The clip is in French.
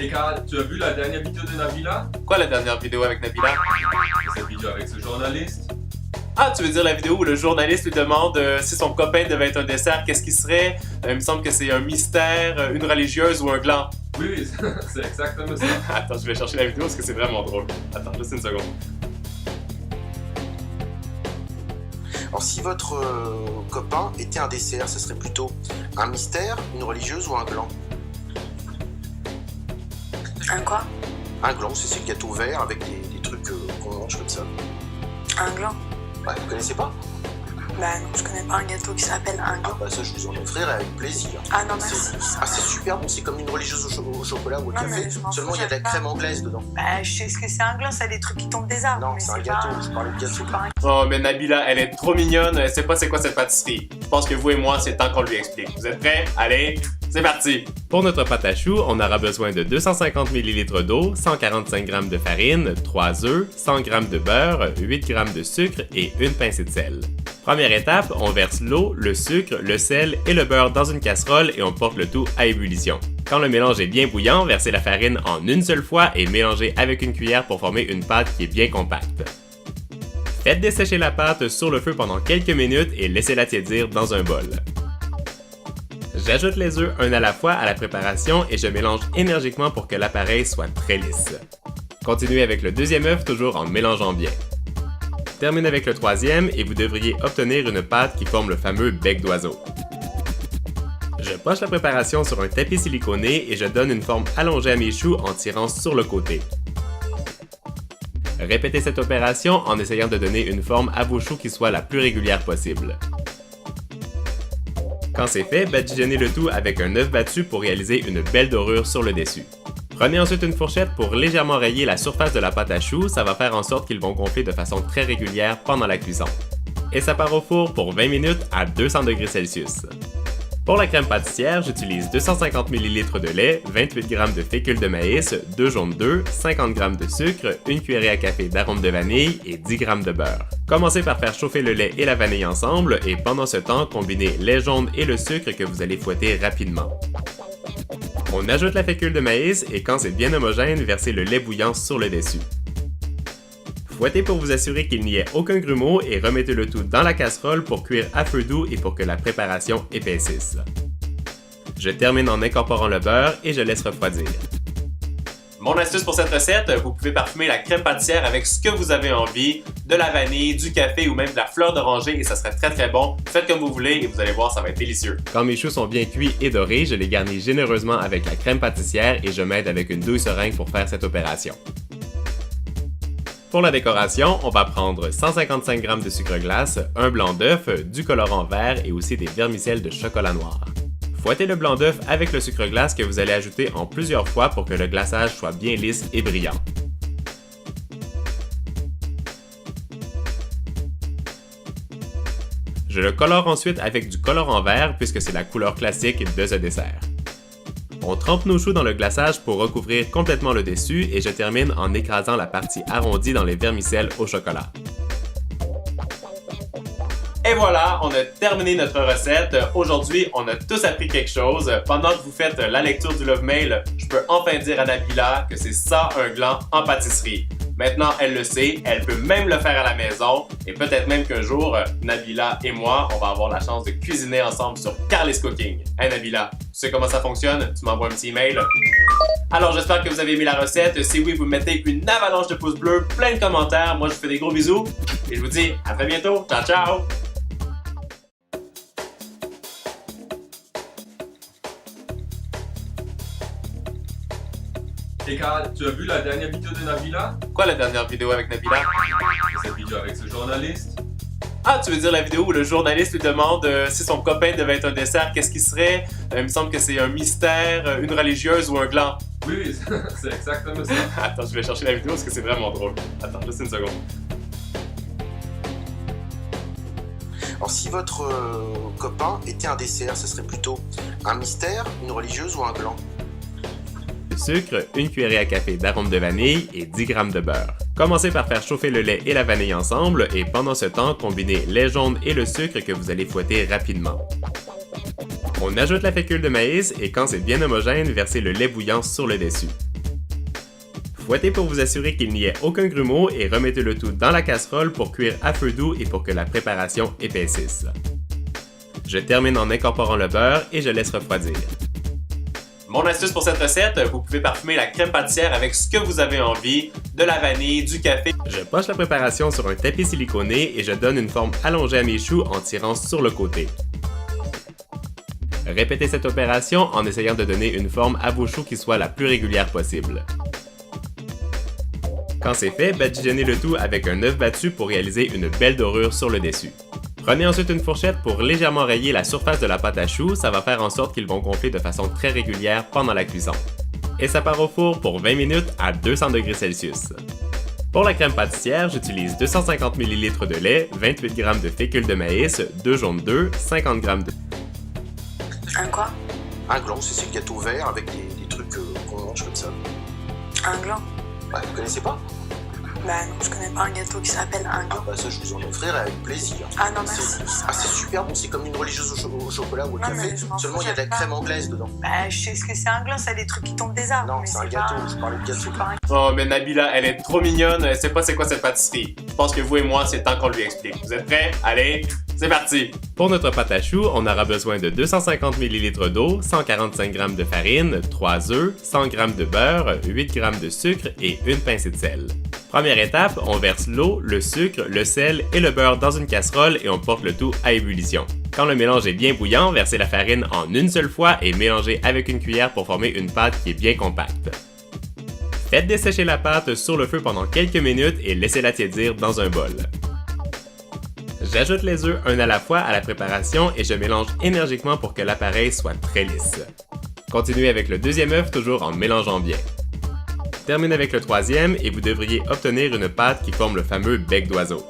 Et Karl, tu as vu la dernière vidéo de Nabila? Quoi la dernière vidéo avec Nabila? Cette vidéo avec ce journaliste? Ah, tu veux dire la vidéo où le journaliste lui demande si son copain devait être un dessert, qu'est-ce qu'il serait? Il me semble que c'est un mystère, une religieuse ou un gland. Oui, c'est exactement ça. Attends, je vais chercher la vidéo parce que c'est vraiment drôle. Attends, juste une seconde. Alors si votre copain était un dessert, ce serait plutôt un mystère, une religieuse ou un gland? Un quoi? Un gland, c'est le gâteau vert avec des trucs qu'on mange comme ça. Un gland? Ouais, vous connaissez pas? Bah non, je connais pas un gâteau qui s'appelle un gland. Bah ça, je vous en offrirai avec plaisir. Ah non, merci. C'est super bon, c'est comme une religieuse au chocolat ou au Non, café, mais je m'en seulement fous, il y a de la j'aime pas. crème anglaise dedans. Bah je sais ce que c'est un gland, c'est des trucs qui tombent des arbres. Non, mais c'est un pas gâteau, je parle de gâteau. c'est pas un... Oh, mais Nabila, elle est trop mignonne, elle sait pas c'est quoi cette pâtisserie. Je pense que vous et moi, c'est le temps qu'on lui explique. Vous êtes prêts? Allez, c'est parti! Pour notre pâte à choux, on aura besoin de 250 ml d'eau, 145 g de farine, 3 œufs, 100 g de beurre, 8 g de sucre et une pincée de sel. Première étape, on verse l'eau, le sucre, le sel et le beurre dans une casserole et on porte le tout à ébullition. Quand le mélange est bien bouillant, versez la farine en une seule fois et mélangez avec une cuillère pour former une pâte qui est bien compacte. Faites dessécher la pâte sur le feu pendant quelques minutes et laissez-la tiédir dans un bol. J'ajoute les œufs un à la fois à la préparation et je mélange énergiquement pour que l'appareil soit très lisse. Continuez avec le deuxième œuf toujours en mélangeant bien. Terminez avec le troisième et vous devriez obtenir une pâte qui forme le fameux bec d'oiseau. Je poche la préparation sur un tapis siliconé et je donne une forme allongée à mes choux en tirant sur le côté. Répétez cette opération en essayant de donner une forme à vos choux qui soit la plus régulière possible. Quand c'est fait, badigeonnez le tout avec un œuf battu pour réaliser une belle dorure sur le dessus. Prenez ensuite une fourchette pour légèrement rayer la surface de la pâte à choux, ça va faire en sorte qu'ils vont gonfler de façon très régulière pendant la cuisson. Et ça part au four pour 20 minutes à 200 degrés Celsius. Pour la crème pâtissière, j'utilise 250 ml de lait, 28 g de fécule de maïs, 2 jaunes d'œufs, 50 g de sucre, une cuillerée à café d'arôme de vanille et 10 g de beurre. Commencez par faire chauffer le lait et la vanille ensemble et pendant ce temps, combinez les jaunes et le sucre que vous allez fouetter rapidement. On ajoute la fécule de maïs et quand c'est bien homogène, versez le lait bouillant sur le dessus. Fouettez pour vous assurer qu'il n'y ait aucun grumeau et remettez le tout dans la casserole pour cuire à feu doux et pour que la préparation épaississe. Je termine en incorporant le beurre et je laisse refroidir. Mon astuce pour cette recette, vous pouvez parfumer la crème pâtissière avec ce que vous avez envie, de la vanille, du café ou même de la fleur d'oranger et ça serait très très bon. Faites comme vous voulez et vous allez voir, ça va être délicieux. Quand mes choux sont bien cuits et dorés, je les garnis généreusement avec la crème pâtissière et je m'aide avec une douille seringue pour faire cette opération. Pour la décoration, on va prendre 155 g de sucre glace, un blanc d'œuf, du colorant vert et aussi des vermicelles de chocolat noir. Fouettez le blanc d'œuf avec le sucre glace que vous allez ajouter en plusieurs fois pour que le glaçage soit bien lisse et brillant. Je le colore ensuite avec du colorant vert puisque c'est la couleur classique de ce dessert. On trempe nos choux dans le glaçage pour recouvrir complètement le dessus et je termine en écrasant la partie arrondie dans les vermicelles au chocolat. Et voilà, on a terminé notre recette. Aujourd'hui, on a tous appris quelque chose. Pendant que vous faites la lecture du Love Mail, je peux enfin dire à Nabila que c'est ça un gland en pâtisserie. Maintenant, elle le sait, elle peut même le faire à la maison et peut-être même qu'un jour, Nabila et moi, on va avoir la chance de cuisiner ensemble sur Carly's Cooking. Hey Nabila, tu sais comment ça fonctionne? Tu m'envoies un petit email. Alors j'espère que vous avez aimé la recette. Si oui, vous mettez une avalanche de pouces bleus, plein de commentaires. Moi, je vous fais des gros bisous et je vous dis à très bientôt. Ciao, ciao! Et Karl, tu as vu la dernière vidéo de Nabila? Quoi la dernière vidéo avec Nabila? Cette vidéo avec ce journaliste? Ah, tu veux dire la vidéo où le journaliste lui demande si son copain devait être un dessert, qu'est-ce qu'il serait? Il me semble que c'est un mystère, une religieuse ou un gland. Oui, c'est exactement ça. Attends, je vais chercher la vidéo parce que c'est vraiment drôle. Attends, juste une seconde. Alors si votre copain était un dessert, ce serait plutôt un mystère, une religieuse ou un gland? Sucre, une cuillerée à café d'arôme de vanille et 10 g de beurre. Commencez par faire chauffer le lait et la vanille ensemble et pendant ce temps, combinez les jaunes et le sucre que vous allez fouetter rapidement. On ajoute la fécule de maïs et quand c'est bien homogène, versez le lait bouillant sur le dessus. Fouettez pour vous assurer qu'il n'y ait aucun grumeau et remettez le tout dans la casserole pour cuire à feu doux et pour que la préparation épaississe. Je termine en incorporant le beurre et je laisse refroidir. Mon astuce pour cette recette, vous pouvez parfumer la crème pâtissière avec ce que vous avez envie, de la vanille, du café. Je poche la préparation sur un tapis siliconé et je donne une forme allongée à mes choux en tirant sur le côté. Répétez cette opération en essayant de donner une forme à vos choux qui soit la plus régulière possible. Quand c'est fait, badigeonnez le tout avec un œuf battu pour réaliser une belle dorure sur le dessus. Prenez ensuite une fourchette pour légèrement rayer la surface de la pâte à choux, ça va faire en sorte qu'ils vont gonfler de façon très régulière pendant la cuisson. Et ça part au four pour 20 minutes à 200 degrés Celsius. Pour la crème pâtissière, j'utilise 250 ml de lait, 28 g de fécule de maïs, 2 jaunes d'œufs, 50 g de... Un quoi? Un gland, c'est le gâteau vert avec des trucs qu'on mange comme ça. Un gland? Ouais, vous connaissez pas? Bah non, je connais pas un gâteau qui s'appelle un gland. Bah ça, je vous en offrirai avec plaisir. Ah non, merci. C'est super bon, c'est comme une religieuse au chocolat ou au Non, café, mais je m'en seulement fous, il y a de la j'aime pas. crème anglaise dedans. Bah je sais ce que c'est un gland, c'est des trucs qui tombent des arbres. Non, mais c'est un pas gâteau, je parlais de gâteau. c'est pas un- Oh, mais Nabila, elle est trop mignonne, elle sait pas c'est quoi cette pâtisserie. Je pense que vous et moi, c'est temps qu'on lui explique. Vous êtes prêts? Allez, c'est parti! Pour notre pâte à choux, on aura besoin de 250 ml d'eau, 145 g de farine, 3 œufs, 100 g de beurre, 8 g de sucre et une pincée de sel. Première étape, on verse l'eau, le sucre, le sel et le beurre dans une casserole et on porte le tout à ébullition. Quand le mélange est bien bouillant, versez la farine en une seule fois et mélangez avec une cuillère pour former une pâte qui est bien compacte. Faites dessécher la pâte sur le feu pendant quelques minutes et laissez-la tiédir dans un bol. J'ajoute les œufs un à la fois à la préparation et je mélange énergiquement pour que l'appareil soit très lisse. Continuez avec le deuxième œuf toujours en mélangeant bien. Terminez avec le troisième et vous devriez obtenir une pâte qui forme le fameux bec d'oiseau.